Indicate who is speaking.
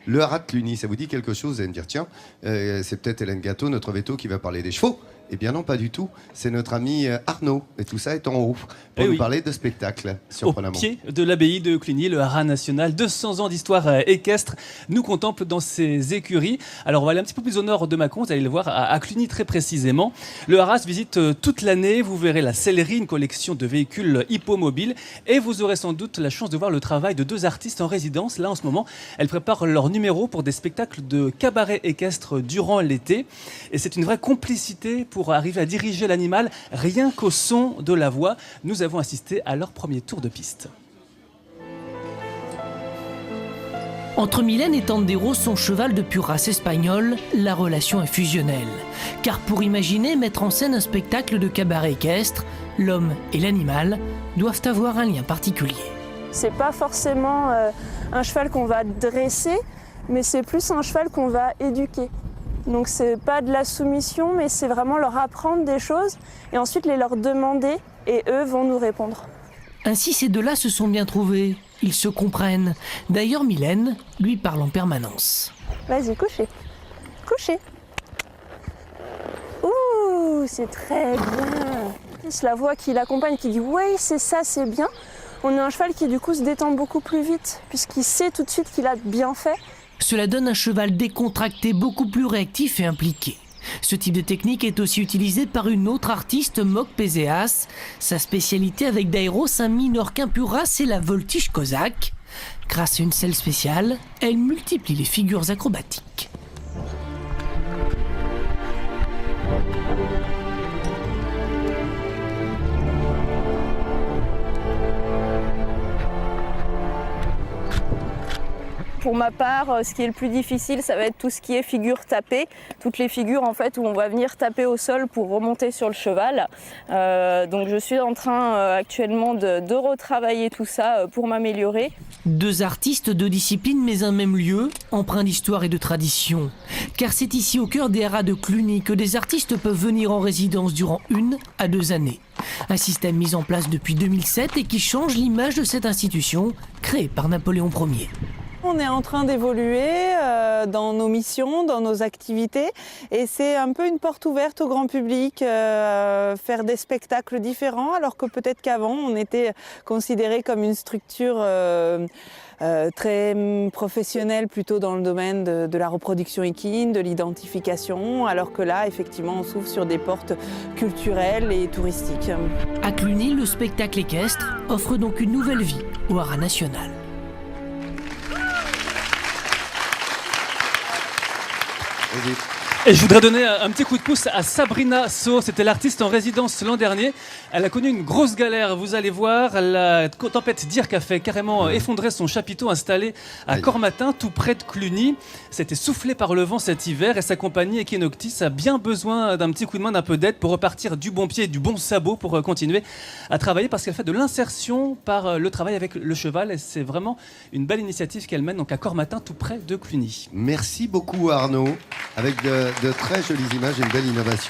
Speaker 1: Le haras de Cluny, ça vous dit quelque chose? Vous allez me dire, tiens, c'est peut-être Hélène Gâteau, notre veto, qui va parler des chevaux. Eh bien non, pas du tout. C'est notre ami Arnaud. Et tout ça est en haut pour nous parler de spectacle, surprenamment.
Speaker 2: Au pied de l'abbaye de Cluny, le haras national, 200 ans d'histoire équestre, nous contemple dans ses écuries. Alors on va aller un petit peu plus au nord de Mâcon, vous allez le voir, à Cluny très précisément. Le haras visite toute l'année, vous verrez la sellerie, une collection de véhicules hippomobiles, et vous aurez sans doute la chance de voir le travail de deux artistes en résidence. Là en ce moment, elles préparent leur numéro pour des spectacles de cabaret équestre durant l'été. Et c'est une vraie complicité pour arriver à diriger l'animal rien qu'au son de la voix. Nous avons assisté à leur premier tour de piste.
Speaker 3: Entre Mylène et Tandero, son cheval de pure race espagnole, la relation est fusionnelle. Car pour imaginer mettre en scène un spectacle de cabaret équestre, l'homme et l'animal doivent avoir un lien particulier.
Speaker 4: C'est pas forcément un cheval qu'on va dresser, mais c'est plus un cheval qu'on va éduquer. Donc c'est pas de la soumission, mais c'est vraiment leur apprendre des choses et ensuite les leur demander et eux vont nous répondre.
Speaker 3: Ainsi ces deux-là se sont bien trouvés, ils se comprennent. D'ailleurs Mylène lui parle en permanence.
Speaker 4: Vas-y, couchez. Couchez. Ouh, c'est très bien. C'est la voix qui l'accompagne qui dit « ouais, c'est ça, c'est bien ». On a un cheval qui du coup se détend beaucoup plus vite puisqu'il sait tout de suite qu'il a bien fait.
Speaker 3: Cela donne un cheval décontracté, beaucoup plus réactif et impliqué. Ce type de technique est aussi utilisé par une autre artiste, Mok Pézéas. Sa spécialité avec Dairos, un minorquin pur race, c'est la voltige cosaque. Grâce à une selle spéciale, elle multiplie les figures acrobatiques.
Speaker 4: Pour ma part, ce qui est le plus difficile, ça va être tout ce qui est figure tapée. Toutes les figures en fait où on va venir taper au sol pour remonter sur le cheval. Donc je suis en train actuellement de retravailler tout ça pour m'améliorer.
Speaker 3: Deux artistes, deux disciplines, mais un même lieu, empreint d'histoire et de tradition. Car c'est ici au cœur des haras de Cluny que des artistes peuvent venir en résidence durant 1 à 2 années. Un système mis en place depuis 2007 et qui change l'image de cette institution créée par Napoléon Ier.
Speaker 5: On est en train d'évoluer dans nos missions, dans nos activités et c'est un peu une porte ouverte au grand public, faire des spectacles différents alors que peut-être qu'avant on était considéré comme une structure très professionnelle plutôt dans le domaine de la reproduction équine, de l'identification, alors que là effectivement on s'ouvre sur des portes culturelles et touristiques.
Speaker 3: À Cluny, le spectacle équestre offre donc une nouvelle vie au haras national.
Speaker 2: Et je voudrais donner un petit coup de pouce à Sabrina So, c'était l'artiste en résidence l'an dernier. Elle a connu une grosse galère, vous allez voir. La tempête Dirk a fait carrément effondrer son chapiteau installé à Cormatin, tout près de Cluny. C'était soufflé par le vent cet hiver et sa compagnie Equinoctis a bien besoin d'un petit coup de main, d'un peu d'aide pour repartir du bon pied et du bon sabot pour continuer à travailler parce qu'elle fait de l'insertion par le travail avec le cheval et c'est vraiment une belle initiative qu'elle mène donc à Cormatin, tout près de Cluny.
Speaker 1: Merci beaucoup Arnaud, avec de très jolies images et une belle innovation.